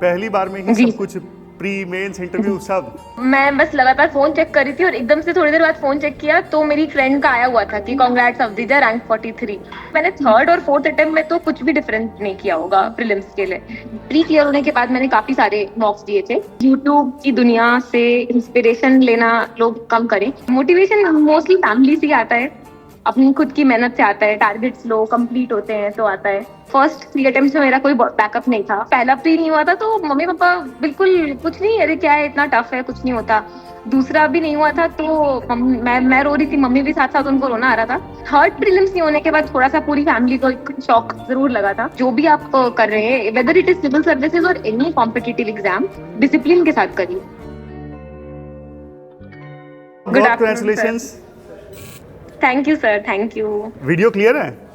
पहली बार में ही जी। सब कुछ, प्री मेंस इंटरव्यू सब? मैं बस लगातार फोन चेक कर रही थी और एकदम से थोड़ी देर बाद फोन चेक किया तो मेरी फ्रेंड का आया हुआ था कि कांग्रेट्स अवधीजा रैंक 43। मैंने थर्ड और फोर्थ अटेम्प्ट में तो कुछ भी डिफरेंट नहीं किया होगा प्रीलिम्स के लिए। प्री क्लियर होने के बाद मैंने काफी सारे मॉक्स दिए थे। यूट्यूब की दुनिया से इंस्पिरेशन लेना लोग कम करें। मोटिवेशन मोस्टली फैमिली से ही आता है, अपनी खुद की मेहनत से आता है। टारगेट्स लो कंप्लीट होते हैं तो आता है। फर्स्ट 3 अटेम्प्ट में मेरा कोई बैकअप नहीं था। पहला प्री नहीं हुआ था तो मम्मी पापा बिल्कुल कुछ नहीं, अरे क्या है इतना टफ है, कुछ नहीं होता। दूसरा भी नहीं हुआ था तो मैं रो रही थी, मम्मी भी साथ साथ उनको रोना आ रहा था। थर्ड प्रीलिम्स नहीं होने के बाद थोड़ा सा पूरी फैमिली को एक शॉक जरूर लगा था। जो भी आप कर रहे हैं, whether it is civil services और एनी कॉम्पिटिटिव एग्जाम, डिसिप्लिन के साथ करिए। गुड बहुत afternoon sir. Congratulations. Thank you sir, thank you. Video clear है?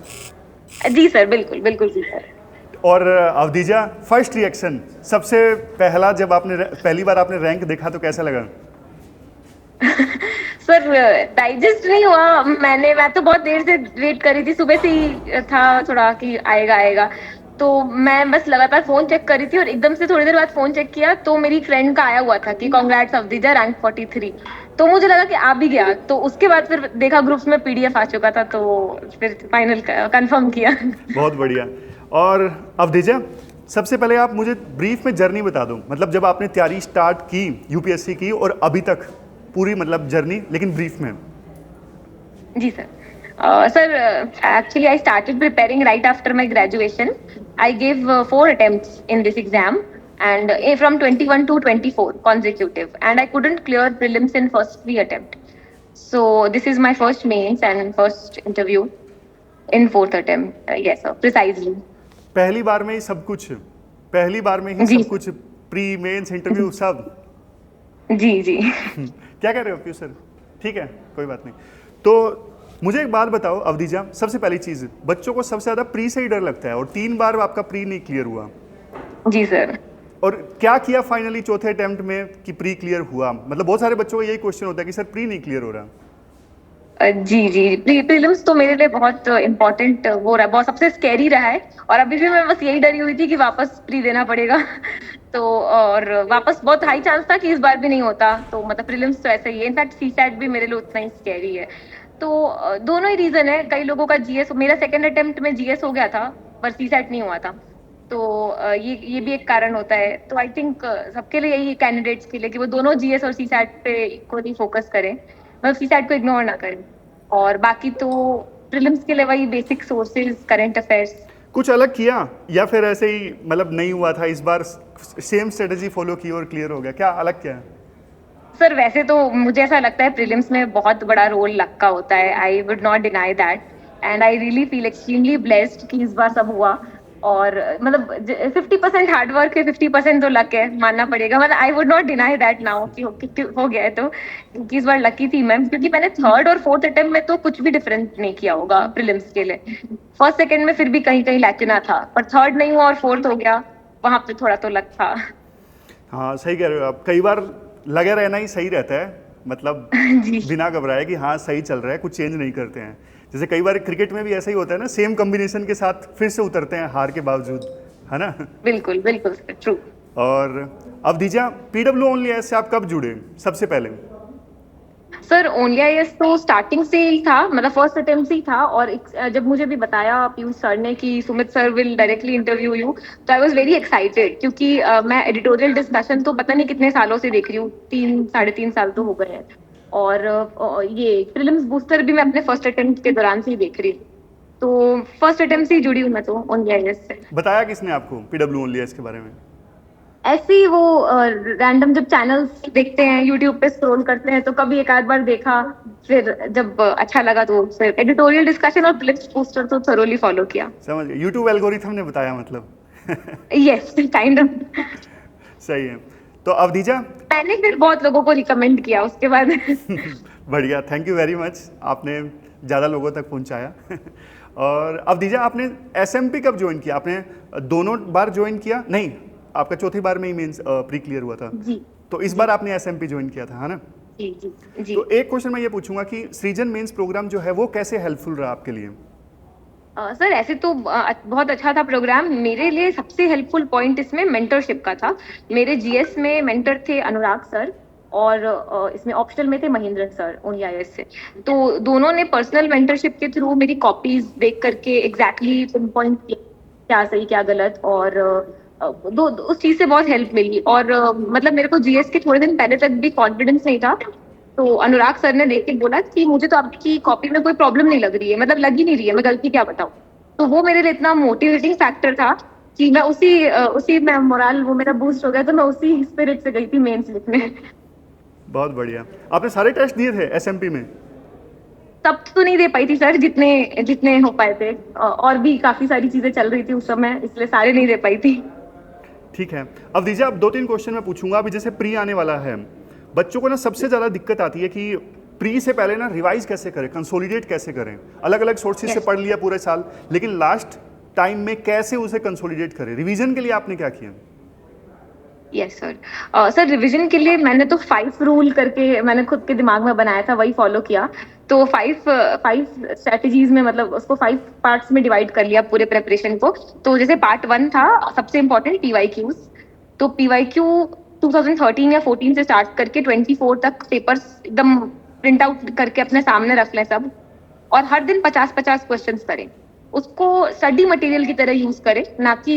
जी सर, बिल्कुल बिल्कुल जी सर। और अवधीजा, फर्स्ट रिएक्शन, सबसे पहला जब आपने पहली बार आपने रैंक देखा तो कैसा लगा? सर डाइजेस्ट नहीं हुआ। मैं तो बहुत देर से वेट कर रही थी, सुबह से ही था थोड़ा कि आएगा आएगा। तो मैं बस लगातार फोन चेक कर रही थी और एकदम से थोड़ी देर बाद फोन चेक किया तो मेरी फ्रेंड का आया हुआ था कि कांग्रेट्स अवधीजा रैंक 43। तो मुझे लगा कि आ भी गया। तो उसके बाद फिर देखा ग्रुप्स में पीडीएफ आ चुका था तो फिर फाइनल कंफर्म किया। बहुत बढ़िया। और अवधीजा, सबसे पहले आप मुझे ब्रीफ में जर्नी बता दो, मतलब जब आपने तैयारी स्टार्ट की यूपीएससी की और अभी तक पूरी मतलब जर्नी, लेकिन ब्रीफ में। जी sir. Sir, actually, I started preparing right after my graduation. I gave 4 attempts in this exam, and from 21 to 24 consecutive, and I couldn't clear prelims in first 3 attempts. So this is my first mains and first interview in fourth attempt. Yes, sir, precisely. पहली बार में ही सब कुछ, पहली बार में ही जी सब कुछ, pre mains interview सब? जी जी। क्या कह रहे हो पीयूष सर? ठीक है, कोई बात नहीं। तो मुझे एक बात बताओ अवधीजा, सबसे पहली चीज, बच्चों को सबसे ज्यादा प्री से ही डर लगता है और 3 बार आपका प्री नहीं क्लियर हुआ, जी सर। और क्या किया फाइनली चौथे अटेम्प्ट में कि प्री क्लियर हुआ? मतलब बहुत सारे बच्चों का यही क्वेश्चन होता है कि सर प्री नहीं क्लियर हो रहा। जी जी, प्रीलिम्स तो मेरे लिए बहुत इम्पोर्टेंट वो रहा, बहुत सबसे स्कैरी रहा है। और अभी भी मैं बस यही डरी हुई थी कि वापस प्री देना पड़ेगा। तो और वापस बहुत हाई चांस था कि इस बार भी नहीं होता। तो मतलब प्रीलिम्स तो ऐसा ही है। इनफैक्ट सीसैट भी मेरे लिए उतना ही स्कैरी है। तो दोनों ही रीजन है। कई लोगों का जीएस, मेरा सेकंड अटेम्प्ट में जीएस हो गया था पर सीसैट नहीं हुआ था। तो ये भी एक कारण होता है। तो आई थिंक सबके लिए यही कैंडिडेट्स के लिए कि वो दोनों जीएस और सीसैट पे इक्वली फोकस करें, मतलब सीसैट को इग्नोर ना करें। और बाकी तो प्रीलिम्स के लिए वही बेसिक सोर्सेज, करंट अफेयर्स। कुछ अलग किया या फिर ऐसे ही मतलब नहीं हुआ था, इस बार सेम स्ट्रेटेजी फॉलो की और क्लियर हो गया? क्या अलग क्या है? सर वैसे तो मुझे ऐसा लगता है प्रीलिम्स में बहुत बड़ा रोल लक का होता है। I would not deny that, and I really feel extremely blessed कि इस बार सब हुआ। और मतलब 50% हार्डवर्क है, 50% तो लक है, मानना पड़ेगा। मतलब I would not deny that now कि हो गया है तो, क्योंकि इस बार लकी थी मैं, क्योंकि मैंने थर्ड और फोर्थ अटेम्प्ट में तो कुछ भी डिफरेंट नहीं किया होगा प्रीलिम्स के लिए। फर्स्ट सेकंड में फिर भी कहीं कहीं लैकिना था, पर थर्ड नहीं हुआ और फोर्थ हो गया, वहां पे थोड़ा तो लक था। हाँ सही कह रहे हो आप, कई बार लगे रहना ही सही रहता है, मतलब जी बिना घबराए कि हाँ सही चल रहा है, कुछ चेंज नहीं करते हैं। जैसे कई बार क्रिकेट में भी ऐसा ही होता है ना, सेम कॉम्बिनेशन के साथ फिर से उतरते हैं हार के बावजूद, है ना? बिल्कुल बिल्कुल ट्रू। और अवधीजा, पीडब्ल्यू ओनली एस से आप कब जुड़े सबसे पहले? सर ओनली आईएएस तो स्टार्टिंग से ही था, मतलब फर्स्ट अटेम्प्ट से ही था। और जब मुझे भी बताया पीयूष सर ने कि Sumit sir will directly interview you, तो आई वाज वेरी एक्साइटेड। क्योंकि मैं एडिटोरियल डिस्कशन तो पता नहीं कितने सालों से देख रही हूँ, 3 साढ़े 3 साल तो हो गए हैं। और ये प्रीलिम्स बूस्टर भी मैं अपने फर्स्ट अटेम्प्ट के दौरान से ही देख रही हूँ। तो फर्स्ट अटेम्प्ट से ही जुड़ी हूँ मैं तो ओनली आईएएस से। बताया किसने आपको पीडब्ल्यू ओनली एस के बारे में? ऐसे ही वो रैंडम जब चैनल्स देखते हैं यूट्यूब पे स्क्रॉल करते हैं तो कभी एक आध बार देखा, फिर जब अच्छा लगा तो फिर एडिटोरियल डिस्कशन और प्लेलिस्ट पोस्टर तो थरोली फॉलो किया। समझ गए, यूट्यूब एल्गोरिथम ने बताया मतलब। Yes kind of. सही है। तो अवधीजा, मैंने फिर बहुत लोगों को रिकमेंड किया उसके बाद। बढ़िया, थैंक यू वेरी मच, आपने ज़्यादा लोगों तक पहुंचाया। और अवधीजा, आपने एसएमपी कब ज्वाइन किया? आपने दोनों बार ज्वाइन किया? नहीं, आपका चौथी बार में ही मेंस प्री क्लियर हुआ था, जी तो इस बार आपने एसएमपी ज्वाइन किया था, है ना? जी जी जी। तो एक क्वेश्चन मैं ये पूछूंगा कि सृजन मेंस प्रोग्राम जो है वो कैसे हेल्पफुल रहा आपके लिए? सर ऐसे तो बहुत अच्छा था प्रोग्राम। मेरे लिए सबसे हेल्पफुल पॉइंट इसमें मेंटरशिप का था। मेरे जीएस में मेंटर थे अनुराग सर, और इसमें ऑप्शनल में थे महेंद्र सर ओनियास से। तो दोनों ने पर्सनल मेंटरशिप के थ्रू मेरी कॉपीज देख करके एग्जैक्टली पिन पॉइंट किया क्या सही क्या गलत, और उस चीज से बहुत हेल्प मिली। और मतलब मेरे को जीएस के थोड़े दिन पहले तक भी कॉन्फिडेंस नहीं था, तो अनुराग सर ने देख के बोला कि मुझे तो आपकी कॉपी में कोई प्रॉब्लम नहीं लग रही है, मतलब लग ही नहीं रही है, मैं गलती क्या बताऊं। तो वो मेरे लिए इतना मोटिवेटिंग फैक्टर था कि मैं उसी में मोरल वो मेरा बूस्ट हो गया, तो मैं उसी स्पिरिट से गई थी मेंस लिखने। बहुत बढ़िया। आपने सारे टेस्ट दिए थे एसएमपी में? सब तो नहीं दे पाई थी सर, जितने जितने हो पाए थे, और भी काफी सारी चीजें चल रही थी उस समय, इसलिए सारे नहीं दे पाई थी। ठीक है। अब दीजिए, अब 2-3 क्वेश्चन मैं पूछूंगा। अभी जैसे प्री आने वाला है, बच्चों को ना सबसे ज़्यादा दिक्कत आती है कि प्री से पहले ना रिवाइज कैसे करें, कंसोलिडेट कैसे करें। अलग अलग सोर्सेज से Yes. पढ़ लिया पूरे साल, लेकिन लास्ट टाइम में कैसे उसे कंसोलिडेट करें। रिवीजन के लिए आपने क्या किया? Yes sir. सर रिवीजन के लिए मैंने तो 5 रूल करके मैंने खुद के दिमाग में बनाया था, वही फॉलो किया। तो 5 स्ट्रेटजीज में, मतलब उसको 5 पार्ट्स में डिवाइड कर लिया पूरे प्रेपरेशन को। तो जैसे पार्ट 1 था सबसे इम्पोर्टेंट पीवाईक्यूज। तो पीवाईक्यू 2013 या 14 से स्टार्ट करके 24 तक पेपर्स एकदम प्रिंट आउट करके अपने सामने रख लें सब, और हर दिन 50-50 क्वेश्चंस करें। उसको स्टडी मटेरियल की तरह यूज करें, ना कि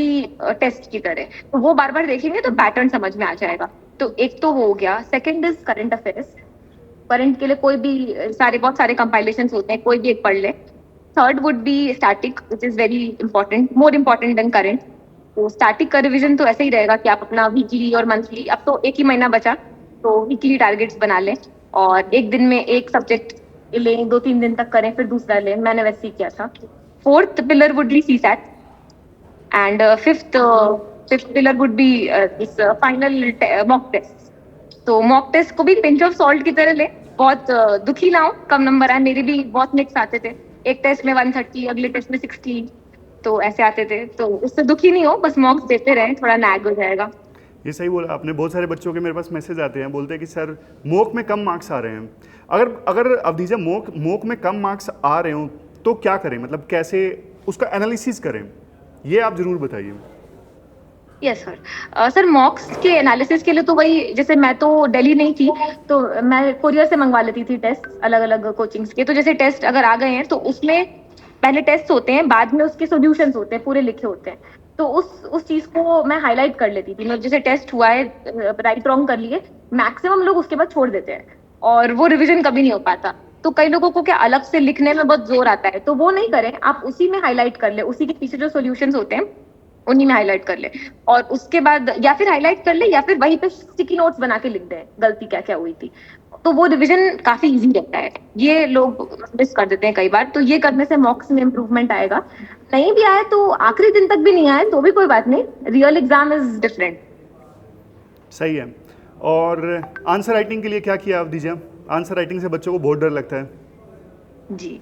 टेस्ट की तरह। तो वो बार बार देखेंगे तो पैटर्न समझ में आ जाएगा। तो एक तो वो हो गया। Second is current affairs. Current के लिए कोई भी बहुत सारे कंपाइलेशंस होते हैं, कोई भी एक पढ़ ले। Third would be static, which is very important, more important than current. तो स्टैटिक का रिविजन तो ऐसे ही रहेगा कि आप अपना वीकली और मंथली, अब तो एक ही महीना बचा, तो वीकली टारगेट्स बना लें, और एक दिन में एक सब्जेक्ट लें, 2-3 दिन तक करें, फिर दूसरा लें। मैंने वैसे ही किया था। Fourth pillar would be CSAT, and fifth pillar would be this final mock test. तो मॉक टेस्ट को भी पिंच ऑफ सॉल्ट की तरह ले, बहुत दुखी ना हो कम नंबर आए। मेरे भी बहुत मिक्स आते थे, एक टेस्ट में 130, अगले टेस्ट में 60, तो ऐसे आते थे। तो उससे दुखी नहीं हो, बस मॉक्स देते रहे, थोड़ा नैग हो जाएगा। ये सही बोला आपने। बहुत सारे बच्चों के मेरे पास मैसेज आते हैं, बोलते हैं कि सर मोक में कम मार्क्स आ रहे हैं। अगर अगर अब दीजिए मोक में कम मार्क्स आ रहे हो तो क्या करें, मतलब कैसे उसका एनालिसिस करें, ये आप जरूर बताइए। Yes sir. सर मॉक्स के एनालिसिस के लिए तो वही, जैसे मैं तो दिल्ली नहीं थी, तो मैं कोरियर से मंगवा लेती थी टेस्ट अलग अलग कोचिंग्स के। तो जैसे टेस्ट अगर आ गए हैं तो उसमें पहले टेस्ट होते हैं, बाद में उसके सॉल्यूशंस होते हैं, पूरे लिखे होते हैं। तो उस चीज को मैं हाईलाइट कर लेती थी। मतलब जैसे टेस्ट हुआ है, राइट रॉन्ग कर लिए, मैक्सिमम लोग उसके बाद छोड़ देते हैं, और वो रिवीजन कभी नहीं हो पाता। तो कई लोगों को क्या अलग से लिखने में बहुत जोर आता है, तो वो नहीं करें, आप उसी में हाईलाइट कर ले, उसी के पीछे जो सॉल्यूशंस होते हैं उन्हीं में हाईलाइट कर ले। और उसके बाद या फिर हाईलाइट कर ले, या फिर वहीं पे स्टिकी नोट्स बना के लिख दे गलती क्या क्या हुई थी। तो वो रिवीजन काफी इजी रहता है। ये लोग मिस कर देते हैं कई बार, तो ये करने से मॉक्स में इम्प्रूवमेंट आएगा। नहीं भी आए तो आखिरी दिन तक भी नहीं आए तो भी कोई बात नहीं, रियल एग्जाम इज डिफरेंट। सही है। और आंसर राइटिंग के लिए क्या किया आप दीजिए? आंसर राइटिंग से बच्चों को बहुत डर लगता है। जी।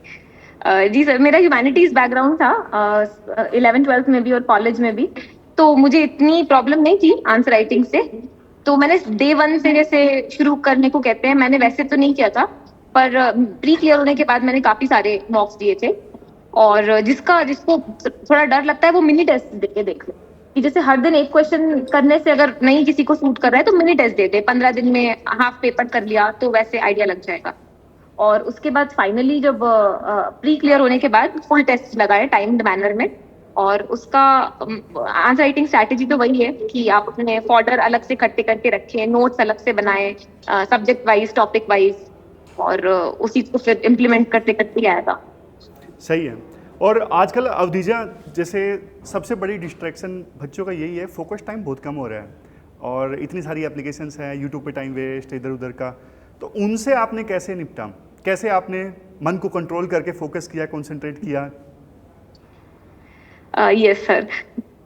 जी सर, मेरा ह्यूमैनिटीज बैकग्राउंड था 11th-12th में भी और कॉलेज में भी, तो मुझे इतनी प्रॉब्लम नहीं थी आंसर राइटिंग से। तो मैंने डे 1 से जैसे शुरू करने को कहते हैं, मैंने वैसे तो नहीं किया था, पर प्री क्लियर होने के बाद मैंने काफी सारे मॉक्स दिए थे। और जिसको थोड़ा डर लगता है वो मिनी टेस्ट देके देख ले, कि जैसे हर दिन एक क्वेश्चन करने से अगर नहीं किसी को सूट कर रहा है तो मिनी टेस्ट दे दे, 15 दिन में हाफ पेपर कर लिया, तो वैसे आइडिया लग जाएगा। और उसके बाद फाइनली जब प्री क्लियर होने के बाद फुल टेस्ट लगाए टाइम्ड मैनर में। और उसका आंसर राइटिंग स्ट्रैटेजी तो वही है कि आप अपने फॉर्डर अलग से इकट्ठे करके रखें, नोट्स अलग से बनाएं, सब्जेक्ट वाइज, टॉपिक वाइज, और उसी को फिर इम्प्लीमेंट करते करते ही आएगा। सही है। और आजकल अवधीजा जैसे सबसे बड़ी डिस्ट्रैक्शन बच्चों का यही है, फोकस टाइम बहुत कम हो रहा है, और इतनी सारी एप्लीकेशंस हैं, यूट्यूब पे टाइम वेस्ट इधर उधर का। तो उनसे आपने कैसे निपटा, कैसे आपने मन को कंट्रोल करके फोकस किया, कंसंट्रेट किया? Yes sir.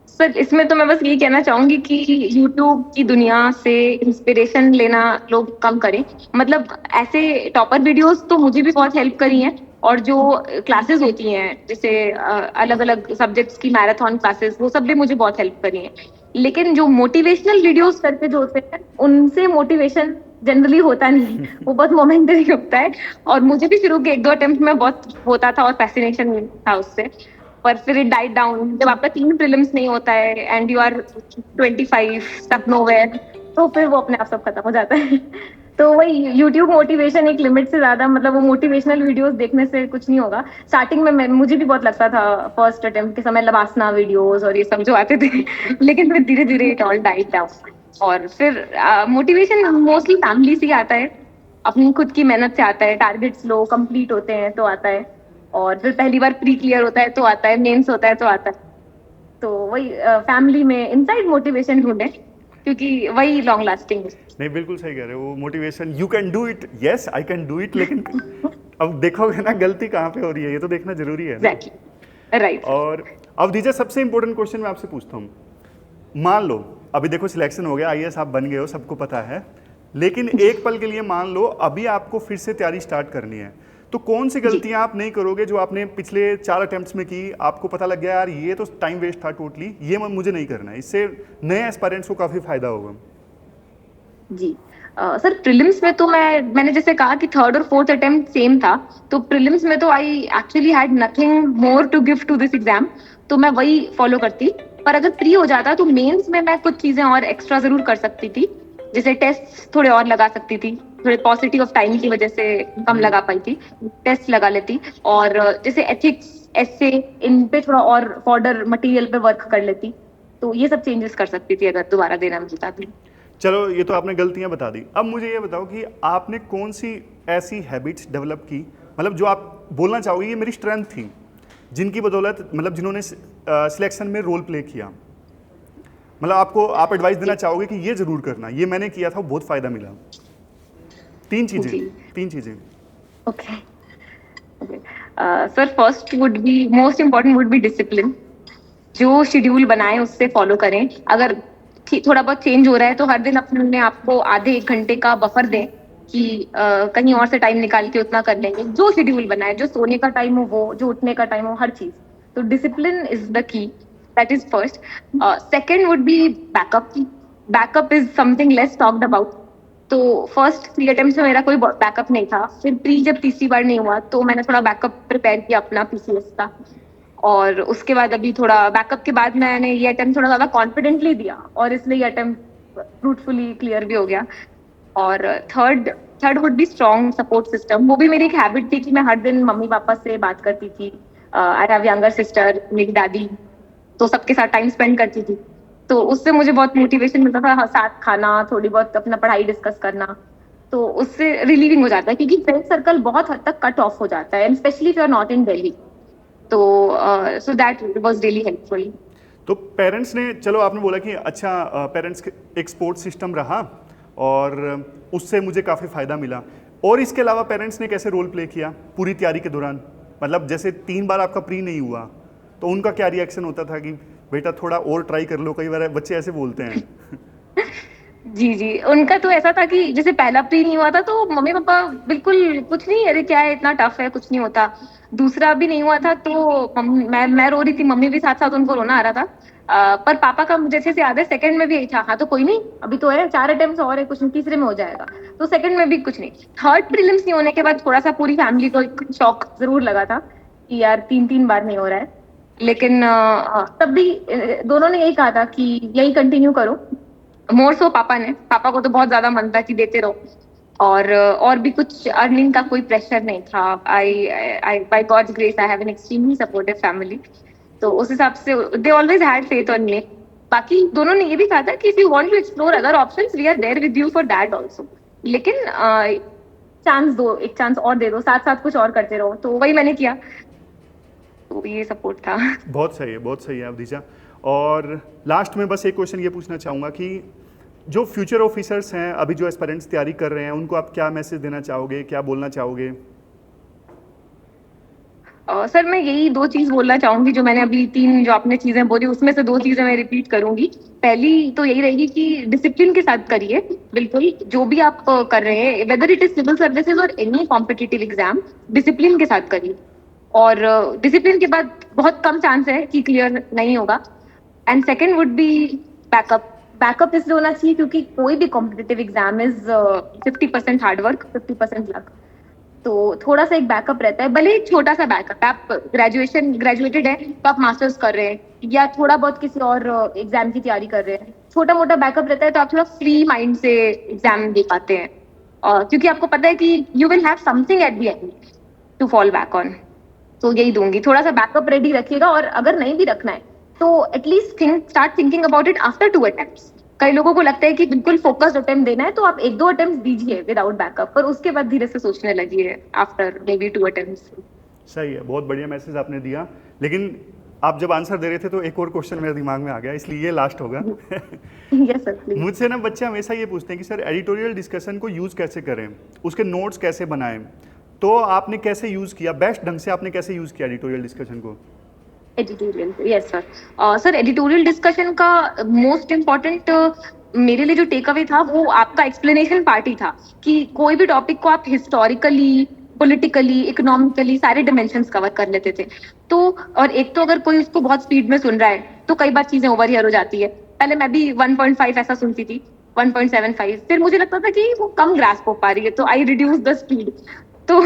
सर इसमें तो मैं बस यही कहना चाहूंगी कि यूट्यूब की दुनिया से इंस्पिरेशन लेना लोग कम करें। मतलब ऐसे टॉपर वीडियोस तो मुझे भी बहुत हेल्प करी हैं, और जो क्लासेस होती हैं जैसे अलग अलग सब्जेक्ट्स की मैराथन क्लासेस, वो सब भी मुझे बहुत हेल्प करी हैं। लेकिन जो मोटिवेशनल वीडियोस करके जो होते हैं, उनसे मोटिवेशन जनरली होता नहीं, वो बहुत मोमेंटरी होता है। और मुझे भी शुरू के 1-2 अटेम्प्ट में बहुत होता था और फैसिनेशन था उससे। पर फिर इट डाइड डाउन जब आपका 3 प्रीलिम्स नहीं होता है and you are 25 stuck nowhere, तो फिर वो अपने आप सब खत्म हो जाता है। तो वही यूट्यूब मोटिवेशन एक लिमिट से ज्यादा, मतलब वो मोटिवेशनल वीडियोस देखने से कुछ नहीं होगा। स्टार्टिंग में मुझे भी बहुत लगता था फर्स्ट अटेम्प्ट के समय, लवासना वीडियोस और ये सब जो आते थे लेकिन फिर धीरे धीरे इट ऑल डाइड डाउन। और फिर मोटिवेशन मोस्टली फैमिली से ही आता है, अपनी खुद की मेहनत से आता है, टारगेट्स लो कंप्लीट होते हैं तो आता है, और फिर पहली बार प्री क्लियर होता है तो आता है, मेंस होता है तो आता है। तो वही फैमिली में इनसाइड मोटिवेशन ढूंढे, क्योंकि वही लॉन्ग लास्टिंग है। नहीं, बिल्कुल सही कह रहे हो। वो motivation, you can do it, yes I can do it, लेकिन अब देखोगे ना गलती कहाँ पे हो रही है, ये तो देखना जरूरी है ना। Exactly, right. और अब दीजिए सबसे इंपॉर्टेंट क्वेश्चन मैं आपसे पूछता हूँ। मान लो अभी देखो सिलेक्शन हो गया, आईएएस आप बन गए हो, सबको पता है, लेकिन एक पल के लिए मान लो अभी आपको फिर से तैयारी स्टार्ट करनी है, तो कौन सी गलतियां आप नहीं करोगे जो आपने पिछले 4 अटेम्प्ट्स में की, आपको पता लग गया यार ये तो टाइम वेस्ट था टोटली, ये मुझे नहीं करना है, इससे नए एस्पायरेंट्स को काफी फायदा होगा। जी सर, प्रीलिम्स में तो मैंने जैसे कहा कि थर्ड और फोर्थ अटेम्प्ट सेम था, तो प्रीलिम्स में तो I actually had nothing more to give to this exam, तो मैं वही फॉलो करती। पर अगर प्री हो जाता तो मेंस में मैं कुछ चीजें और एक्स्ट्रा जरूर कर सकती थी, जैसे टेस्ट थोड़े और लगा सकती थी, थोड़े पॉसिटी ऑफ टाइम की वजह से कम लगा पाई थी, टेस्ट लगा लेती, और जैसे एथिक्स, एसे, इन पे थोड़ा और फॉर्डर मटेरियल पे वर्क कर लेती, तो ये सब चेंजेस कर सकती थी अगर दोबारा देना मिलता तो। चलो ये तो आपने गलतियां बता दी, अब मुझे ये बताओ कि आपने कौन सी ऐसी हैबिट्स डेवलप की, मतलब जो आप बोलना चाहोगे ये मेरी स्ट्रेंथ थी, जिनकी बदौलत मतलब जिन्होंने सिलेक्शन में रोल प्ले किया, मतलब आपको आप एडवाइस देना चाहोगे कि ये जरूर करना, ये मैंने किया था, बहुत फायदा मिला। 3 चीजें, 3 चीजें। Okay sir, first would be, most important would be discipline. जो शेड्यूल बनाए उससे फॉलो करें। अगर थोड़ा बहुत चेंज हो रहा है तो हर दिन अपने आप को आधे 1 घंटे का बफर दें कि कहीं और से टाइम निकाल के उतना कर लेंगे। जो शेड्यूल बनाए, जो सोने का टाइम हो वो, जो उठने का टाइम हो, हर चीज। तो discipline is the key, that is first. Second would be backup. Backup is something less talked about. तो फर्स्ट 3 अटेम्प्ट्स में मेरा कोई बैकअप नहीं था, फिर प्री जब तीसरी बार नहीं हुआ तो मैंने थोड़ा बैकअप प्रिपेयर किया अपना पीसीएस का, और उसके बाद अभी थोड़ा बैकअप के बाद मैंने ये अटेम्प्ट थोड़ा ज्यादा कॉन्फिडेंटली दिया, और इसलिए ये अटेम्प्ट फ्रूटफुली क्लियर भी हो गया। और third would be strong support system. वो भी मेरी एक हैबिट थी कि मैं हर दिन मम्मी पापा से बात करती थी। आई हैव यंगर सिस्टर, मेरी दादी, तो सबके साथ टाइम स्पेंड करती थी, तो उससे मुझे बहुत मोटिवेशन मिलता था। साथ खाना, थोड़ी बहुत अपना पढ़ाई डिस्कस करना, तो उससे रिलीविंग हो जाता है, क्योंकि फ्रेंड सर्कल बहुत हद तक कट ऑफ हो जाता है, specially if you are not in Delhi. तो so that was really helpful. तो पेरेंट्स ने, चलो आपने बोला कि अच्छा पेरेंट्स एक सपोर्ट सिस्टम रहा और उससे मुझे काफ़ी फ़ायदा मिला, और इसके अलावा पेरेंट्स ने कैसे रोल प्ले किया पूरी तैयारी के दौरान? मतलब जैसे 3 बार आपका प्री नहीं हुआ तो उनका क्या रिएक्शन होता था कि बेटा थोड़ा और ट्राई कर लो, कई बार बच्चे ऐसे बोलते हैं। जी जी, उनका तो ऐसा था कि जैसे पहला प्री नहीं हुआ था तो मम्मी पापा बिल्कुल कुछ नहीं, अरे क्या है, इतना टफ है, कुछ नहीं होता। दूसरा भी नहीं हुआ था तो मैं रो रही थी, मम्मी भी साथ साथ, उनको रोना आ रहा था। पर पापा का मुझे अच्छे से याद है, सेकंड में भी यही था, हाँ तो कोई नहीं, अभी तो है 4 अटेम्प्ट्स और है, कुछ नहीं, तीसरे में हो जाएगा। तो सेकंड में भी कुछ नहीं। थर्ड प्रीलिम्स नहीं होने के बाद थोड़ा सा पूरी फैमिली को एक शॉक जरूर लगा था कि यार 3 बार नहीं हो रहा है, लेकिन तब भी दोनों ने यही कहा था कि यही कंटिन्यू करो। मोर सो पापा को तो बहुत ज्यादा मन था कि देते रहो, और भी कुछ अर्निंग का कोई प्रेशर नहीं था। I by God's grace I have an extremely supportive family, तो उस हिसाब से they always had faith on me. बाकी दोनों ने ये भी कहा था कि if you want to explore other options, we are there with you for that also, लेकिन चांस दो, एक चांस और दे दो, साथ साथ कुछ और करते रहो। तो वही मैंने किया, तो ये सपोर्ट था। बहुत सही है, बहुत सही है अवधीजा। और लास्ट में बस एक क्वेश्चन ये पूछना चाहूँगा कि जो फ्यूचर ऑफिसर्स हैं, अभी जो एस्पायरेंट्स तैयारी कर रहे हैं, उनको आप क्या मैसेज देना चाहोगे, क्या बोलना चाहोगे? सर, मैं यही 2 चीज बोलना चाहूंगी, जो मैंने अभी 3 जो आपने चीजें बोली उसमें से 2 चीजें मैं रिपीट करूंगी। पहली तो यही रहेगी कि डिसिप्लिन के साथ करिए, बिल्कुल जो भी आप कर रहे हैं, whether it is civil services और एनी कॉम्पिटिटिव एग्जाम, डिसिप्लिन के साथ करिए। और डिसिप्लिन के बाद बहुत कम चांस है कि क्लियर नहीं होगा। And second would be backup. Backup इसलिए होना चाहिए क्योंकि कोई भी competitive exam is 50% hard work, 50% luck. तो थोड़ा सा एक बैकअप रहता है, भले ही छोटा सा बैकअप। आप ग्रेजुएटेड है तो आप मास्टर्स कर रहे हैं या थोड़ा बहुत किसी और एग्जाम की तैयारी कर रहे हैं, छोटा मोटा बैकअप रहता है तो आप थोड़ा फ्री माइंड से एग्जाम दे पाते हैं। और क्योंकि आपको पता है कि you will have something at the end to fall back on. तो यही दूंगी, थोड़ा सा बैकअप रेडी रखिएगा, और अगर नहीं भी रखना है तो at least start thinking about it after 2 attempts. कई लोगों को लगता है कि बिल्कुल फोकस्ड अटेम्प्ट देना है तो आप 1-2 अटेम्प्ट दीजिए विदाउट बैकअप, पर उसके बाद धीरे से सोचने लगिए आफ्टर मे बी 2 अटेम्प्ट्स। सही है, बहुत बढ़िया मैसेज आपने दिया। लेकिन आप जब आंसर दे रहे थे तो एक और क्वेश्चन मेरे दिमाग में आ गया, इसलिए ये लास्ट होगा। Yes sir please. मुझसे ना बच्चे हमेशा ये पूछते हैं कि सर एडिटोरियल डिस्कशन को यूज़ कैसे करें, उसके नोट्स कैसे बनाएं, तो आपने कैसे यूज़ किया, बेस्ट ढंग से आपने कैसे यूज़ किया एडिटोरियल डिस्कशन को? Editorial, yes sir. Sir editorial discussion का मोस्ट इम्पोर्टेंट मेरे लिए जो टेक अवे था वो आपका एक्सप्लेनेशन पार्ट ही था, कि कोई भी टॉपिक को आप हिस्टोरिकली, पॉलिटिकली, इकोनॉमिकली सारे डिमेंशंस कवर कर लेते थे। तो और एक तो अगर कोई उसको बहुत स्पीड में सुन रहा है तो कई बार चीजें ओवर हियर हो जाती है। पहले मैं भी 1.5 ऐसा सुनती थी, 1.75, फिर मुझे लगता था कि वो कम ग्रास्प हो पा रही है तो आई रिड्यूस द स्पीड। तो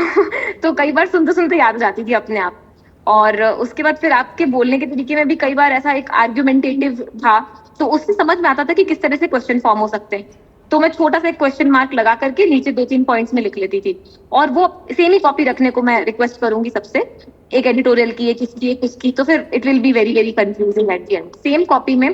तो कई बार सुनते सुनते याद आ जाती थी अपने आप। और उसके बाद फिर आपके बोलने के तरीके में भी कई बार ऐसा एक आर्ग्यूमेंटेटिव था, तो उससे समझ में आता था कि किस तरह से क्वेश्चन फॉर्म हो सकते हैं। तो मैं छोटा सा एक क्वेश्चन मार्क लगा करके नीचे 2-3 पॉइंट्स में लिख लेती थी, और वो सेम ही कॉपी रखने को मैं रिक्वेस्ट करूंगी सबसे, एक एडिटोरियल की, एक इसकी, एक उसकी, तो फिर it will be very very confusing eight the and. Same copy में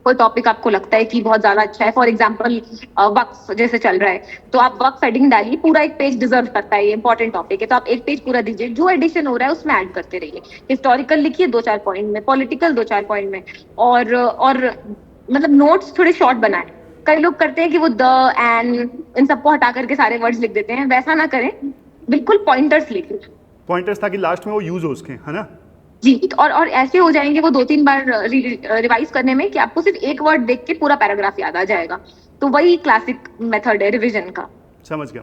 कोई टॉपिक आपको लगता है कि बहुत ज्यादा अच्छा है, फॉर एग्जाम्पल वक्फ जैसे चल रहा है, तो आप वक्फ हेडिंग डालिए, पूरा एक पेज डिजर्व करता है, ये इंपॉर्टेंट टॉपिक है तो आप एक पेज पूरा दीजिए, जो एडिशन हो रहा है उसमें ऐड करते रहिए। हिस्टोरिकल लिखिए 2-4 पॉइंट में, पॉलिटिकल 2-4 पॉइंट में, और मतलब नोट्स थोड़े शॉर्ट बनाए। कई लोग करते हैं कि वो द एंड इन सबको हटा करके सारे वर्ड्स लिख देते हैं, वैसा ना करें, बिल्कुल पॉइंटर्स लिखें। पॉइंटर्स ताकि लास्ट में वो यूज़ हो उसके, है ना? जी, और ऐसे हो जाएंगे वो 2-3 बार रिवाइज करने में कि आपको सिर्फ एक वर्ड देख के पूरा पैराग्राफ याद आ जाएगा। तो वही क्लासिक मेथड है रिवीजन का। समझ गया।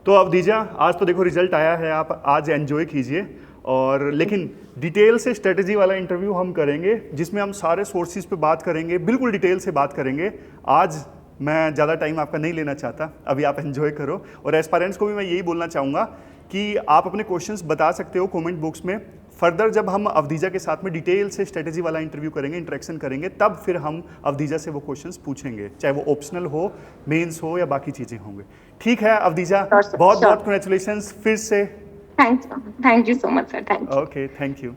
तो अब दीजिए, आज तो देखो रिजल्ट आया है, आप आज एंजॉय कीजिए। और लेकिन डिटेल से स्ट्रेटजी वाला इंटरव्यू हम करेंगे जिसमें हम सारे सोर्सेज पे बात करेंगे, बिल्कुल डिटेल से बात करेंगे। आज मैं ज़्यादा टाइम आपका नहीं लेना चाहता, अभी आप एंजॉय करो। और एस्पायरेंट्स को भी मैं यही बोलना चाहूँगा कि आप अपने क्वेश्चंस बता सकते हो कमेंट बॉक्स में। फर्दर जब हम अवधीजा के साथ में डिटेल से स्ट्रेटजी वाला इंटरव्यू करेंगे, इंटरेक्शन करेंगे, तब फिर हम अवधीजा से वो क्वेश्चंस पूछेंगे, चाहे वो ऑप्शनल हो, मेंस हो या बाकी चीज़ें होंगे। ठीक है अवधीजा, बहुत बहुत कंग्रेचुलेशंस फिर से। Thank you so much sir, thank you. Okay, thank you.